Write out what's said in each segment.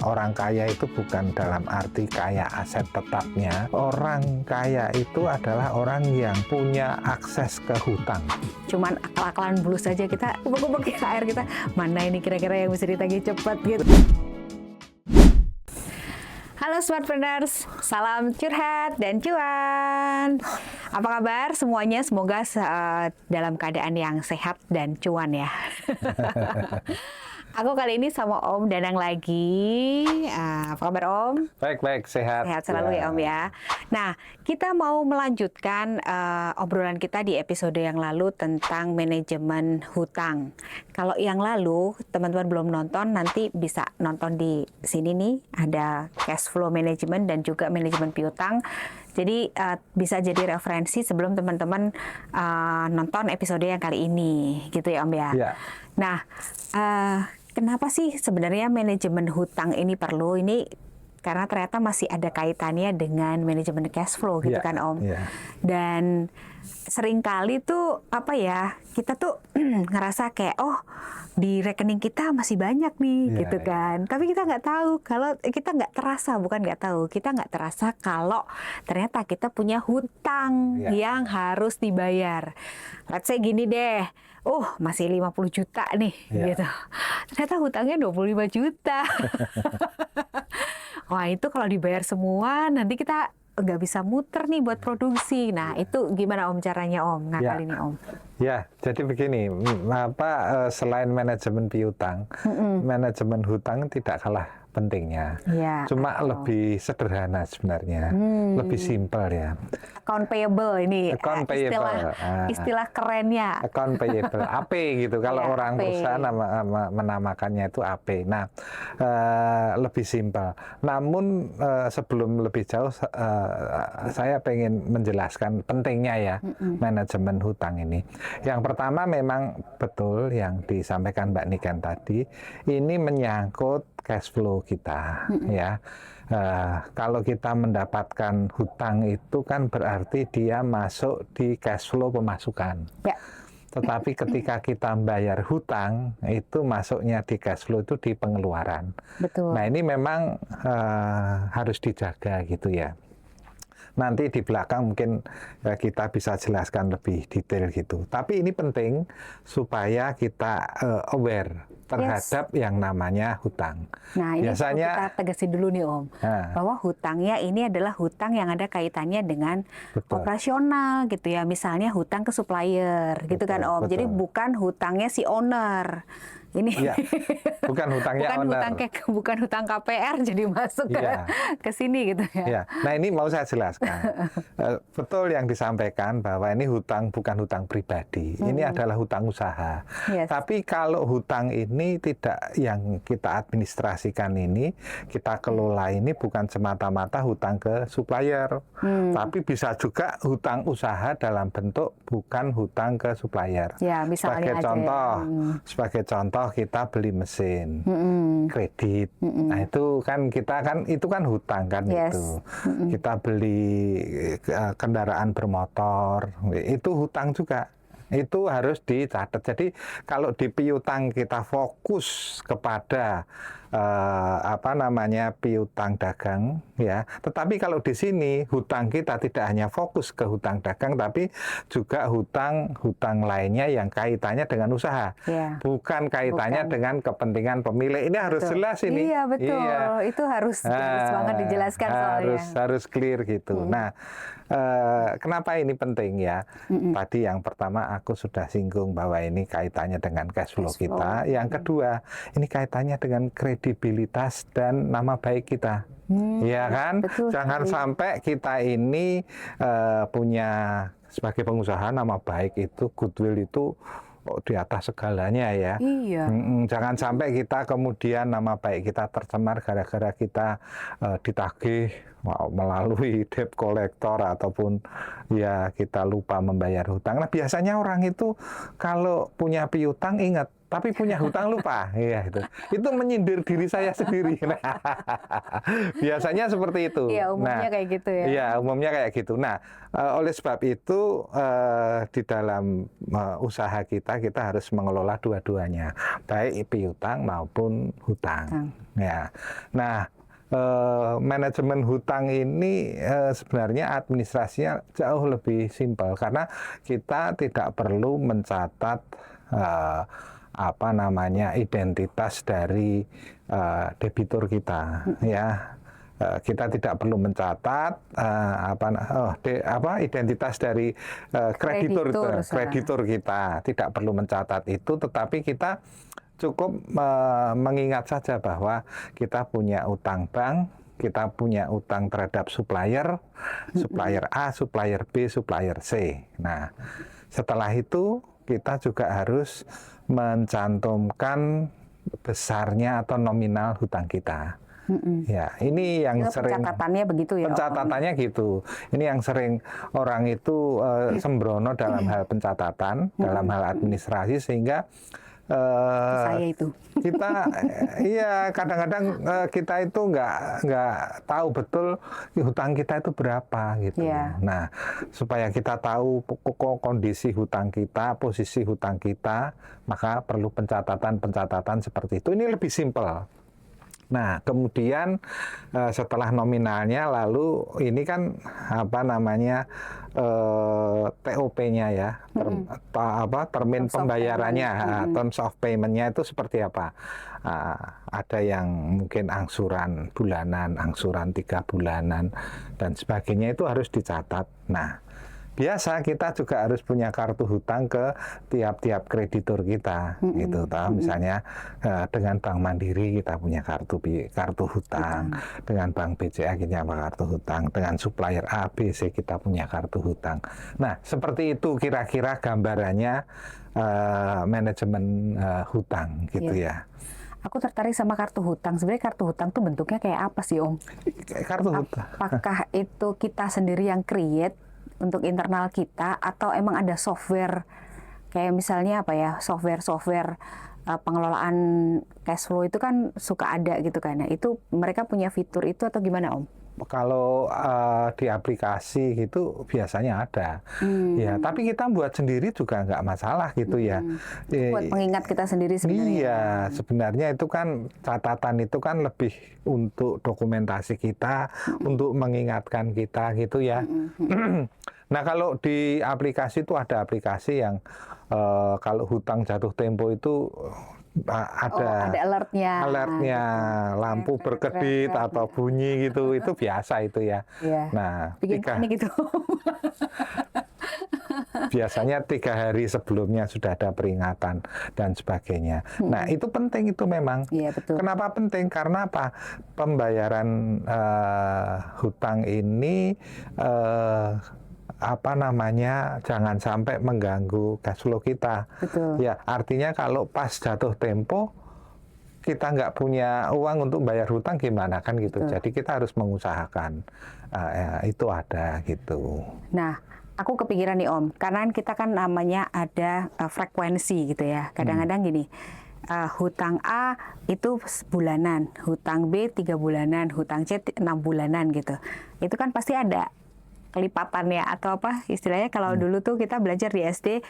Orang kaya itu bukan dalam arti kaya aset tetapnya. Orang kaya itu adalah orang yang punya akses ke hutang. Cuman akal-akalan bulu saja kita ubek-ubek air kita, mana ini kira-kira yang bisa ditagih cepat gitu. Halo Smartpreneurs, salam curhat dan cuan. Apa kabar semuanya? Semoga dalam keadaan yang sehat dan cuan ya. Aku kali ini sama Om Danang lagi. Apa kabar Om? Baik, sehat. Sehat selalu ya Om ya. Nah, kita mau melanjutkan obrolan kita di episode yang lalu tentang manajemen hutang. Kalau yang lalu teman-teman belum nonton, nanti bisa nonton di sini nih. Ada cash flow management dan juga manajemen piutang. Jadi bisa jadi referensi sebelum teman-teman nonton episode yang kali ini, gitu ya Om ya. Ya. Nah, kenapa sih sebenarnya manajemen hutang ini perlu? Ini karena ternyata masih ada kaitannya dengan manajemen cash flow gitu kan Om. Dan seringkali tuh apa ya, kita tuh ngerasa kayak di rekening kita masih banyak nih gitu kan. Tapi kita nggak tahu kalau kita nggak terasa, bukan nggak tahu, kita nggak terasa kalau ternyata kita punya hutang yang harus dibayar. Let's say gini deh, masih 50 juta nih gitu. Ternyata hutangnya 25 juta. Wah, itu kalau dibayar semua nanti kita nggak bisa muter nih buat produksi. Nah, itu gimana Om caranya Om ngakalin Om? Ya, jadi begini, selain manajemen piutang, manajemen hutang tidak kalah pentingnya. Cuma lebih sederhana sebenarnya, lebih simpel ya. Account payable ini payable. Istilah kerennya. Account payable, AP gitu. Kalau orang perusahaan menamakannya itu AP. Nah, lebih simpel. Namun sebelum lebih jauh, saya pengen menjelaskan pentingnya ya manajemen hutang ini. Yang pertama memang betul yang disampaikan Mbak Niken tadi, ini menyangkut cash flow kita ya. Kalau kita mendapatkan hutang itu kan berarti dia masuk di cash flow pemasukan. Tetapi ketika kita bayar hutang, itu masuknya di cash flow itu di pengeluaran. Betul. Nah ini memang harus dijaga gitu ya. Nanti di belakang mungkin kita bisa jelaskan lebih detail gitu. Tapi ini penting supaya kita aware terhadap yang namanya hutang. Nah, ini biasanya kita tegasin dulu nih Om, bahwa hutangnya ini adalah hutang yang ada kaitannya dengan operasional gitu ya. Misalnya hutang ke supplier gitu kan Om. Jadi bukan hutangnya si owner. Ini bukan hutangnya owner. Bukan hutang KPR jadi masuk ke sini gitu ya. Nah ini mau saya jelaskan. Betul yang disampaikan bahwa ini hutang bukan hutang pribadi. Ini adalah hutang usaha. Tapi kalau hutang ini tidak yang kita administrasikan ini, kita kelola ini bukan semata-mata hutang ke supplier. Tapi bisa juga hutang usaha dalam bentuk bukan hutang ke supplier. Sebagai contoh kita beli mesin, kredit. Nah itu kan itu kan hutang kan itu. Kita beli kendaraan bermotor, itu hutang juga. Itu harus dicatat. Jadi kalau di piutang kita fokus kepada piutang dagang ya. Tetapi kalau di sini hutang kita tidak hanya fokus ke hutang dagang, tapi juga hutang lainnya yang kaitannya dengan usaha. Bukan kaitannya dengan kepentingan pemilik. Ini harus jelas ini. Iya betul. Itu harus banget dijelaskan soalnya. Harus clear gitu. Nah, kenapa ini penting ya? Tadi yang pertama aku sudah singgung bahwa ini kaitannya dengan cash flow kita. Yang kedua, ini kaitannya dengan kredibilitas dan nama baik kita. Ya kan? Betul, jangan sampai kita ini punya sebagai pengusaha nama baik itu, goodwill itu di atas segalanya ya. Jangan sampai kita kemudian nama baik kita tercemar gara-gara kita ditagih melalui debt collector ataupun ya kita lupa membayar hutang. Nah biasanya orang itu kalau punya piutang ingat tapi punya hutang lupa. Iya, itu menyindir diri saya sendiri. Nah, biasanya seperti itu. Iya, umumnya kayak gitu ya. Iya, umumnya kayak gitu. Nah, oleh sebab itu di dalam usaha kita harus mengelola dua-duanya, baik piutang maupun hutang. Ya. Nah, manajemen hutang ini sebenarnya administrasinya jauh lebih simpel karena kita tidak perlu mencatat identitas dari debitur kita, ya. Kita tidak perlu mencatat identitas dari kreditur kita, tidak perlu mencatat itu, tetapi kita cukup mengingat saja bahwa kita punya utang bank, kita punya utang terhadap supplier A, supplier B, supplier C. Nah, setelah itu kita juga harus mencantumkan besarnya atau nominal hutang kita. Ya, ini yang sering pencatatannya begitu ya. Pencatatannya gitu. Ini yang sering orang itu sembrono dalam hal pencatatan, dalam hal administrasi, sehingga saya itu. Kita iya kadang-kadang kita itu nggak tahu betul hutang kita itu berapa gitu. Yeah. Nah, supaya kita tahu kondisi hutang kita, posisi hutang kita, maka perlu pencatatan seperti itu. Ini lebih simpel. Nah, kemudian setelah nominalnya, lalu ini kan TOP-nya ya, termin pembayarannya, terms of payment-nya itu seperti apa? Ada yang mungkin angsuran bulanan, angsuran 3 bulanan, dan sebagainya itu harus dicatat. Nah, biasa kita juga harus punya kartu hutang ke tiap-tiap kreditur kita, gitu. Misalnya dengan Bank Mandiri kita punya kartu hutang, dengan Bank BCA kita punya kartu hutang, dengan supplier A, B, C kita punya kartu hutang. Nah, seperti itu kira-kira gambarannya manajemen hutang, gitu ya. Aku tertarik sama kartu hutang. Sebenarnya kartu hutang tuh bentuknya kayak apa sih, Om? Kartu hutang. Apakah itu kita sendiri yang create untuk internal kita, atau emang ada software kayak misalnya software pengelolaan cash flow itu kan suka ada gitu kan. Nah, itu mereka punya fitur itu atau gimana, Om? Kalau di aplikasi gitu biasanya ada, ya. Tapi kita buat sendiri juga nggak masalah gitu ya. Buat pengingat kita sendiri sebenarnya. Iya, sebenarnya itu kan catatan itu kan lebih untuk dokumentasi kita, untuk mengingatkan kita gitu ya. Nah, kalau di aplikasi itu ada aplikasi yang kalau hutang jatuh tempo itu ada alertnya, lampu berkedip atau bunyi gitu, itu biasa itu ya. Nah, bikin panik gitu. Biasanya 3 hari sebelumnya sudah ada peringatan dan sebagainya. Nah, itu penting itu memang. Iya, betul. Kenapa penting? Karena apa? Pembayaran hutang ini jangan sampai mengganggu cash flow kita. Betul. Ya, artinya kalau pas jatuh tempo kita nggak punya uang untuk bayar hutang gimana kan gitu. Betul. Jadi kita harus mengusahakan itu ada gitu. Nah, aku kepikiran nih, Om, karena kita kan namanya ada frekuensi gitu ya. Kadang-kadang gini, hutang A itu bulanan, hutang B 3 bulanan, hutang C 6 bulanan gitu. Itu kan pasti ada kelipatannya atau apa istilahnya, kalau dulu tuh kita belajar di SD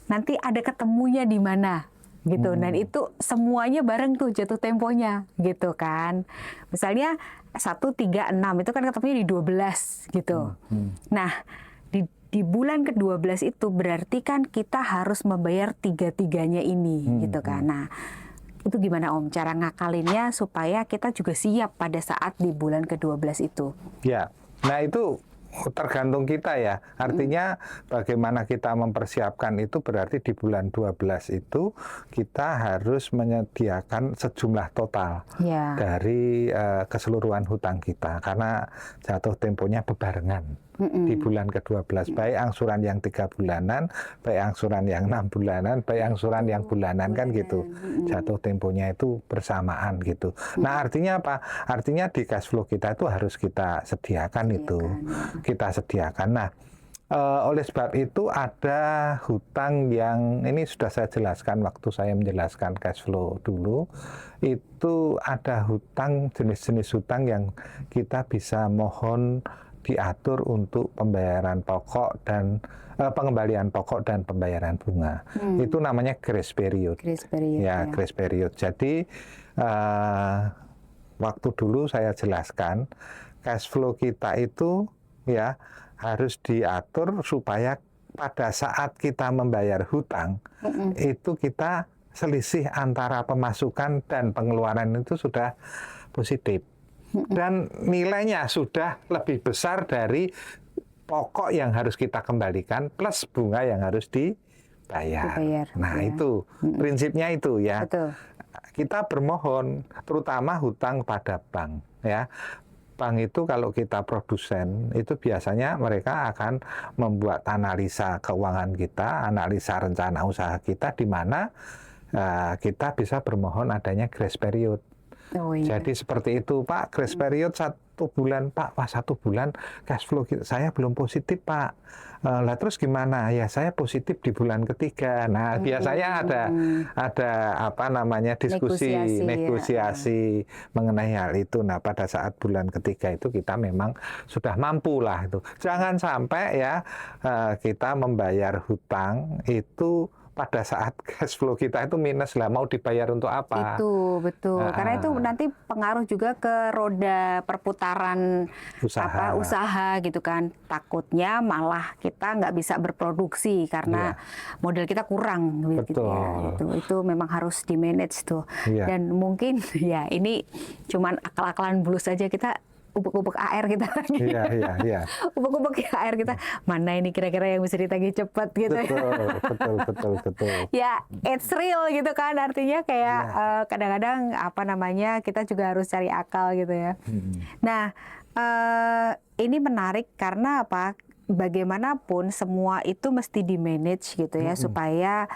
nanti ada ketemunya di mana gitu. Dan itu semuanya bareng tuh jatuh temponya gitu kan. Misalnya 1, 3, 6 itu kan ketemunya di 12 gitu. Nah, di bulan ke-12 itu berarti kan kita harus membayar 3-3-nya ini gitu kan. Nah, itu gimana, Om, cara ngakalinnya supaya kita juga siap pada saat di bulan ke-12 itu? Ya, nah itu tergantung kita ya. Artinya bagaimana kita mempersiapkan itu berarti di bulan 12 itu kita harus menyediakan sejumlah total dari keseluruhan hutang kita. Karena jatuh temponya bebarengan di bulan ke-12. Baik angsuran yang 3 bulanan, baik angsuran yang 6 bulanan, baik angsuran yang bulanan kan gitu. Jatuh temponya itu bersamaan gitu. Nah, artinya apa? Artinya di cash flow kita itu harus kita sediakan itu. Kita sediakan. Nah, oleh sebab itu ada hutang yang ini sudah saya jelaskan waktu saya menjelaskan cash flow dulu. Itu ada hutang, jenis-jenis hutang yang kita bisa mohon diatur untuk pembayaran pokok dan pengembalian pokok dan pembayaran bunga. Itu namanya grace period. Grace period. Ya, grace period. Jadi waktu dulu saya jelaskan cash flow kita itu ya harus diatur supaya pada saat kita membayar hutang itu kita selisih antara pemasukan dan pengeluaran itu sudah positif. Dan nilainya sudah lebih besar dari pokok yang harus kita kembalikan plus bunga yang harus dibayar. Nah, itu prinsipnya itu ya. Betul. Kita bermohon terutama hutang pada bank ya. Bank itu kalau kita produsen itu biasanya mereka akan membuat analisa keuangan kita, analisa rencana usaha kita di mana kita bisa bermohon adanya grace period. Oh, iya. Jadi seperti itu, Pak, grace period 1 bulan, Pak. Wah, 1 bulan cash flow saya belum positif, Pak. Lah terus gimana? Ya saya positif di bulan ketiga. Nah, biasanya ada apa namanya negosiasi mengenai hal itu. Nah, pada saat bulan ketiga itu kita memang sudah mampu lah itu. Jangan sampai ya kita membayar hutang itu pada saat cash flow kita itu minus lah, mau dibayar untuk apa? Itu betul, karena itu nanti pengaruh juga ke roda perputaran usaha gitu kan. Takutnya malah kita nggak bisa berproduksi karena modal kita kurang gitu ya. Itu memang harus di manage tuh. Dan mungkin ya ini cuman akal-akalan bulus saja, kita ubek-ubek AR kita lagi. Iya. Ubek-ubek AR kita. Mana ini kira-kira yang bisa ditagih cepat gitu Betul. Ya, it's real gitu kan. Artinya kayak kadang-kadang apa namanya kita juga harus cari akal gitu ya. Nah, ini menarik karena apa? Bagaimanapun semua itu mesti di-manage gitu ya supaya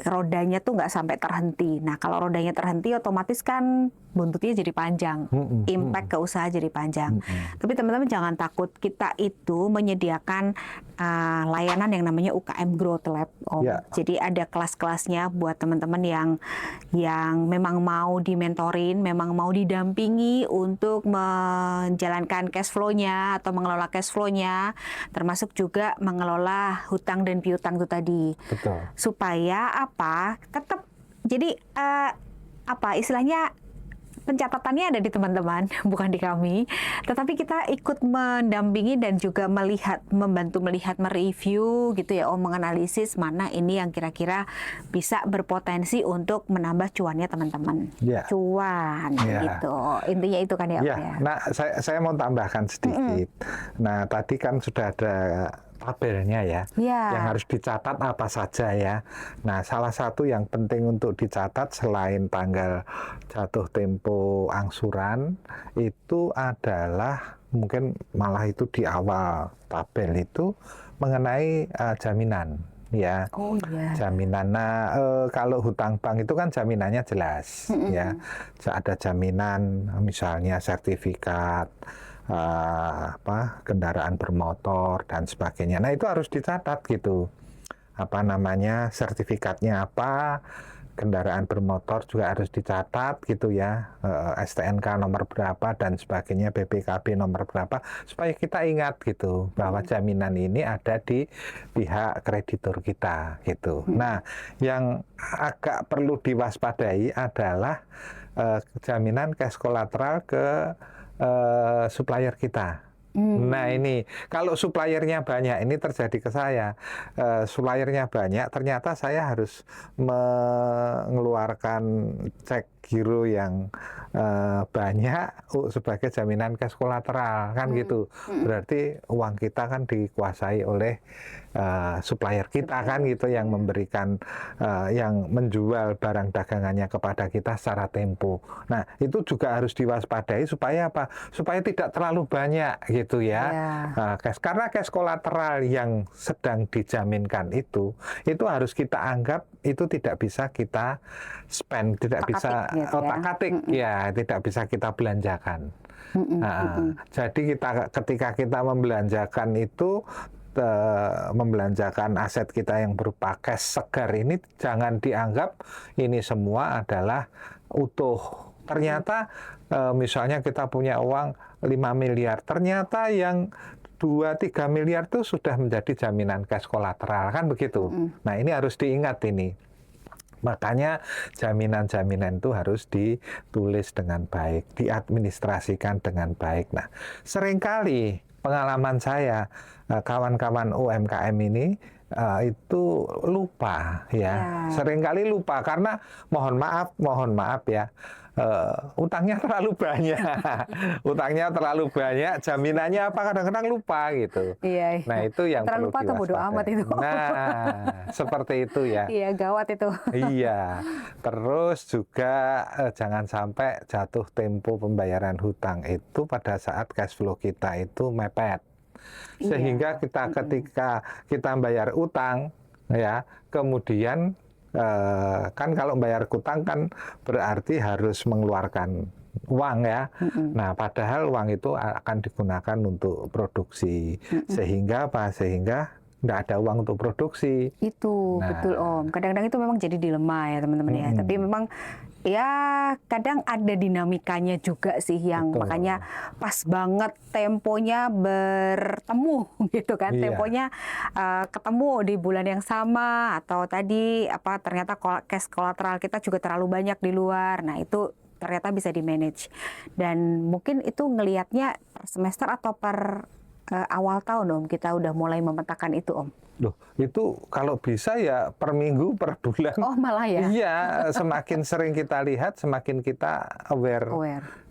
rodanya tuh nggak sampai terhenti. Nah, kalau rodanya terhenti otomatis kan buntutnya jadi panjang, impact ke usaha jadi panjang. Tapi teman-teman jangan takut, kita itu menyediakan layanan yang namanya UKM Growth Lab, Om. Jadi ada kelas-kelasnya buat teman-teman yang memang mau dimentorin, memang mau didampingi untuk menjalankan cash flow-nya atau mengelola cash flow-nya, termasuk juga mengelola hutang dan piutang itu tadi. Betul. Supaya apa? Tetap jadi apa istilahnya, pencatatannya ada di teman-teman, bukan di kami. Tetapi kita ikut mendampingi dan juga membantu melihat, mereview gitu ya, menganalisis mana ini yang kira-kira bisa berpotensi untuk menambah cuannya teman-teman. Cuan gitu. Intinya itu kan ya. Nah, saya mau tambahkan sedikit. Nah, tadi kan sudah ada tabelnya ya, yang harus dicatat apa saja ya. Nah, salah satu yang penting untuk dicatat selain tanggal jatuh tempo angsuran itu adalah mungkin malah itu di awal tabel itu mengenai jaminan. Ya, jaminan. Nah, kalau hutang bank itu kan jaminannya jelas, ya. Ada jaminan, misalnya sertifikat, kendaraan bermotor dan sebagainya. Nah, itu harus dicatat gitu. Apa namanya, sertifikatnya apa, kendaraan bermotor juga harus dicatat gitu ya, STNK nomor berapa dan sebagainya, BPKB nomor berapa, supaya kita ingat gitu bahwa jaminan ini ada di pihak kreditur kita gitu. Nah, yang agak perlu diwaspadai adalah jaminan cash collateral ke supplier kita. Nah, ini kalau suppliernya banyak, ini terjadi ke saya. Suppliernya banyak, ternyata saya harus mengeluarkan cek giro yang banyak sebagai jaminan cash collateral kan gitu. Berarti uang kita kan dikuasai oleh supplier kita kan gitu, yang memberikan yang menjual barang dagangannya kepada kita secara tempo. Nah, itu juga harus diwaspadai supaya apa? Supaya tidak terlalu banyak gitu ya. Karena cash collateral yang sedang dijaminkan itu harus kita anggap itu tidak bisa kita spend, tidak bisa otak-atik ya, tidak bisa kita belanjakan. Jadi ketika kita membelanjakan itu membelanjakan aset kita yang berupa cash segar ini jangan dianggap ini semua adalah utuh. Ternyata misalnya kita punya uang 5 miliar, ternyata yang 2-3 miliar itu sudah menjadi jaminan cash kolateral, kan begitu. Nah, ini harus diingat ini. Makanya jaminan-jaminan itu harus ditulis dengan baik, diadministrasikan dengan baik. Nah, seringkali pengalaman saya, kawan-kawan UMKM ini itu lupa ya. Seringkali lupa karena mohon maaf ya, utangnya terlalu banyak, jaminannya apa kadang-kadang lupa gitu. Iya. Nah, itu yang terlalu perlu lupa atau bodo amat itu. Nah, seperti itu ya. Iya, gawat itu. Iya, terus juga jangan sampai jatuh tempo pembayaran hutang itu pada saat cash flow kita itu mepet. Sehingga kita ketika kita bayar utang ya, kemudian kan kalau bayar utang kan berarti harus mengeluarkan uang ya. Nah, padahal uang itu akan digunakan untuk produksi. Sehingga apa? Sehingga nggak ada uang untuk produksi. Itu betul Om. Kadang-kadang itu memang jadi dilema ya teman-teman ya. Tapi memang ya kadang ada dinamikanya juga sih yang makanya pas banget temponya bertemu gitu kan. Temponya ketemu di bulan yang sama atau tadi apa ternyata cash kolateral kita juga terlalu banyak di luar. Nah, itu ternyata bisa di-manage. Dan mungkin itu ngelihatnya per semester atau per awal tahun Om, kita udah mulai memetakan itu Om. Loh, itu kalau bisa ya per minggu, per bulan. Oh, malah ya? Iya, semakin sering kita lihat, semakin kita aware.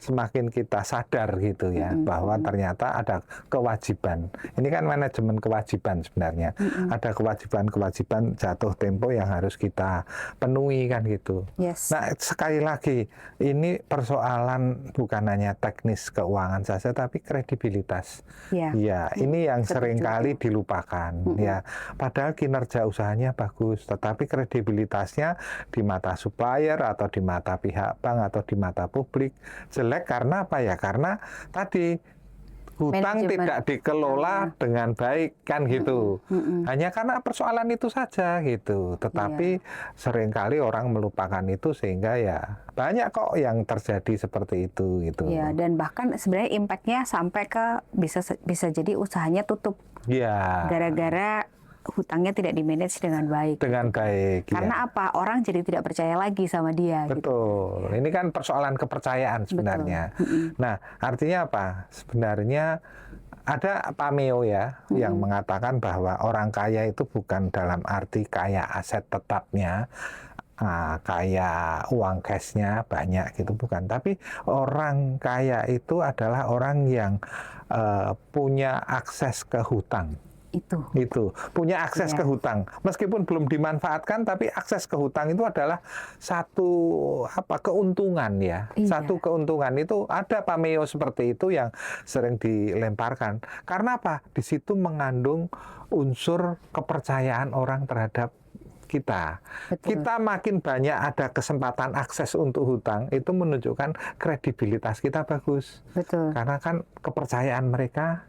Semakin kita sadar gitu ya, bahwa ternyata ada kewajiban. Ini kan manajemen kewajiban sebenarnya. Ada kewajiban-kewajiban jatuh tempo yang harus kita penuhi kan gitu. Yes. Nah, sekali lagi, ini persoalan bukan hanya teknis keuangan saja, tapi kredibilitas. Ya, ini yang seringkali dilupakan ya. Padahal kinerja usahanya bagus, tetapi kredibilitasnya di mata supplier atau di mata pihak bank atau di mata publik jelek karena apa ya? Karena tadi hutang tidak dikelola dengan baik kan gitu. Hanya karena persoalan itu saja gitu. Tetapi seringkali orang melupakan itu sehingga ya banyak kok yang terjadi seperti itu gitu. Iya, dan bahkan sebenarnya impact-nya sampai ke bisa jadi usahanya tutup. Iya. Gara-gara hutangnya tidak di-manage dengan baik. Dengan baik. Karena apa? Orang jadi tidak percaya lagi sama dia. Betul. Gitu. Ini kan persoalan kepercayaan sebenarnya. Nah, artinya apa? Sebenarnya ada pameo ya yang mengatakan bahwa orang kaya itu bukan dalam arti kaya aset tetapnya, kaya uang cashnya banyak gitu, bukan. Tapi orang kaya itu adalah orang yang punya akses ke hutang. Itu punya akses ke hutang meskipun belum dimanfaatkan, tapi akses ke hutang itu adalah satu keuntungan ya. Satu keuntungan itu ada pameo seperti itu yang sering dilemparkan karena apa, di situ mengandung unsur kepercayaan orang terhadap kita. Kita makin banyak ada kesempatan akses untuk hutang, itu menunjukkan kredibilitas kita bagus. Karena kan kepercayaan mereka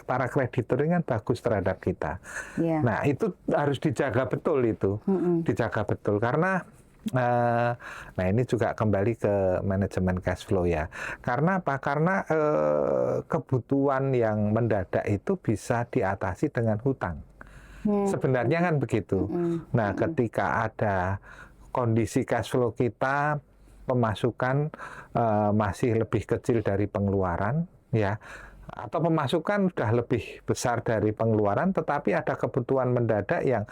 para kreditur ini kan bagus terhadap kita. Nah, itu harus dijaga betul itu. Dijaga betul karena nah ini juga kembali ke manajemen cash flow ya. Karena apa? Karena kebutuhan yang mendadak itu bisa diatasi dengan hutang. Sebenarnya kan begitu. Nah, ketika ada kondisi cash flow kita, pemasukan masih lebih kecil dari pengeluaran, ya, atau pemasukan sudah lebih besar dari pengeluaran, tetapi ada kebutuhan mendadak yang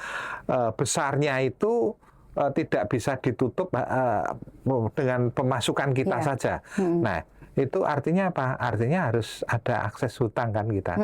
besarnya itu tidak bisa ditutup dengan pemasukan kita saja. Nah, itu artinya apa? Artinya harus ada akses hutang kan kita.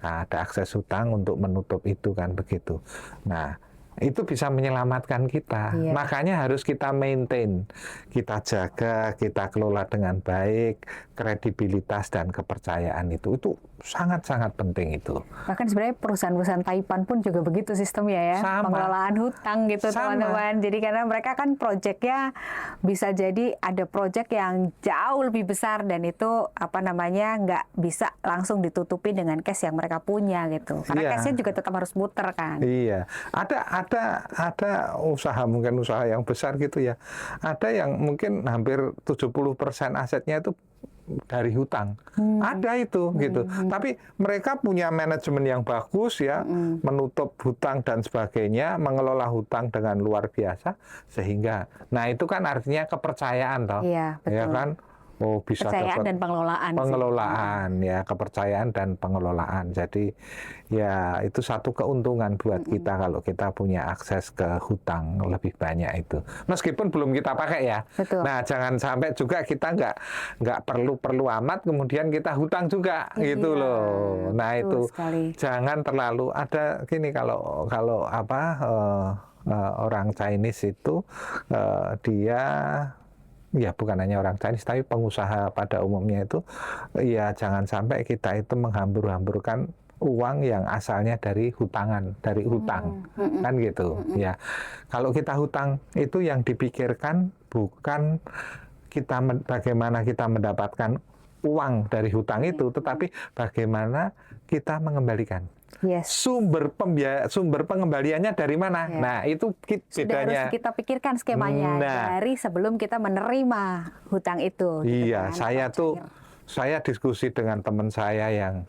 Nah, ada akses hutang untuk menutup itu kan begitu. Nah, itu bisa menyelamatkan kita. Iya. Makanya harus kita maintain, kita jaga, kita kelola dengan baik, kredibilitas dan kepercayaan itu sangat-sangat penting itu. Bahkan sebenarnya perusahaan-perusahaan Taipan pun juga begitu sistemnya ya, Sama. pengelolaan hutang gitu teman-teman. Jadi karena mereka kan proyeknya bisa jadi ada proyek yang jauh lebih besar dan itu nggak bisa langsung ditutupi dengan cash yang mereka punya gitu. Karena Iya. cashnya juga tetap harus muter kan. Iya, ada usaha, mungkin usaha yang besar gitu ya. Ada yang mungkin hampir 70% asetnya itu dari hutang. Ada itu gitu. Tapi mereka punya manajemen yang bagus ya, menutup hutang dan sebagainya, mengelola hutang dengan luar biasa sehingga nah itu kan artinya kepercayaan toh. Iya, betul. Ya kan? Oh, bisa Kepercayaan dapat dan pengelolaan. pengelolaan ya, kepercayaan dan pengelolaan. Jadi ya itu satu keuntungan buat kita kalau kita punya akses ke hutang lebih banyak itu. Meskipun belum kita pakai ya. Betul. Nah, jangan sampai juga kita nggak perlu amat kemudian kita hutang juga gitu loh. Nah, itu sekali. jangan terlalu ada gini kalau orang Chinese itu dia ya bukan hanya orang Chinese, tapi pengusaha pada umumnya itu, ya jangan sampai kita itu menghambur-hamburkan uang yang asalnya dari hutangan, dari hutang, kan gitu. Ya, kalau kita hutang itu yang dipikirkan bukan bagaimana kita mendapatkan uang dari hutang itu, tetapi bagaimana kita mengembalikan. Yes. Sumber pengembaliannya dari mana? Ya. Nah, itu Sudah bedanya. harus kita pikirkan skemanya dari sebelum kita menerima hutang itu. Iya, gitu kan? saya diskusi dengan teman saya yang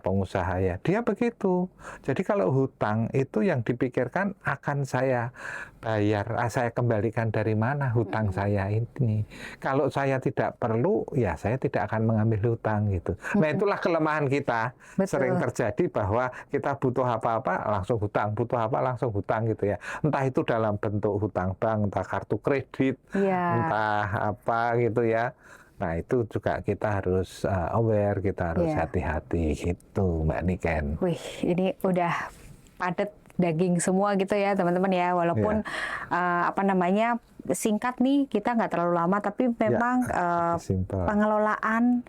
pengusaha ya. Dia begitu. Jadi kalau hutang itu yang dipikirkan akan saya bayar, saya kembalikan dari mana hutang saya ini. Kalau saya tidak perlu, ya saya tidak akan mengambil hutang gitu. Nah, itulah kelemahan kita. Betul. Sering terjadi bahwa kita butuh apa-apa langsung hutang, butuh apa langsung hutang gitu ya. Entah itu dalam bentuk hutang bank, entah kartu kredit, entah apa gitu ya. Nah, itu juga kita harus aware, kita harus hati-hati gitu, Mbak Niken. Wih, ini udah padat daging semua gitu ya, teman-teman ya. Walaupun singkat nih, kita nggak terlalu lama, tapi memang pengelolaan.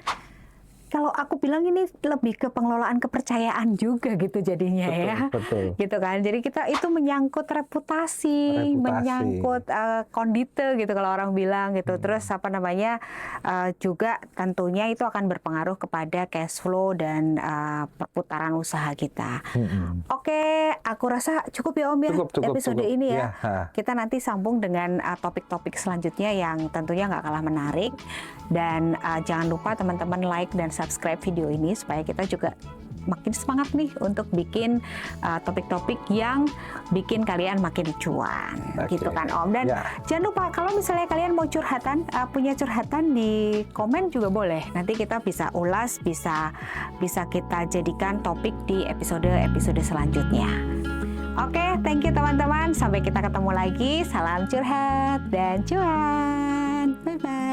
Kalau aku bilang ini lebih ke pengelolaan kepercayaan juga gitu jadinya betul. Gitu kan. Jadi kita itu menyangkut reputasi. Menyangkut kondite gitu kalau orang bilang gitu. Terus juga tentunya itu akan berpengaruh kepada cash flow dan perputaran usaha kita. Oke, aku rasa cukup ya Om ya episode ini ya. Kita nanti sambung dengan topik-topik selanjutnya yang tentunya nggak kalah menarik. Dan jangan lupa teman-teman like dan subscribe video ini supaya kita juga makin semangat nih untuk bikin topik-topik yang bikin kalian makin cuan, gitu kan Om. Dan jangan lupa kalau misalnya kalian mau punya curhatan di komen juga boleh. Nanti kita bisa ulas, bisa kita jadikan topik di episode selanjutnya. Oke, thank you teman-teman. Sampai kita ketemu lagi. Salam curhat dan cuan. Bye-bye.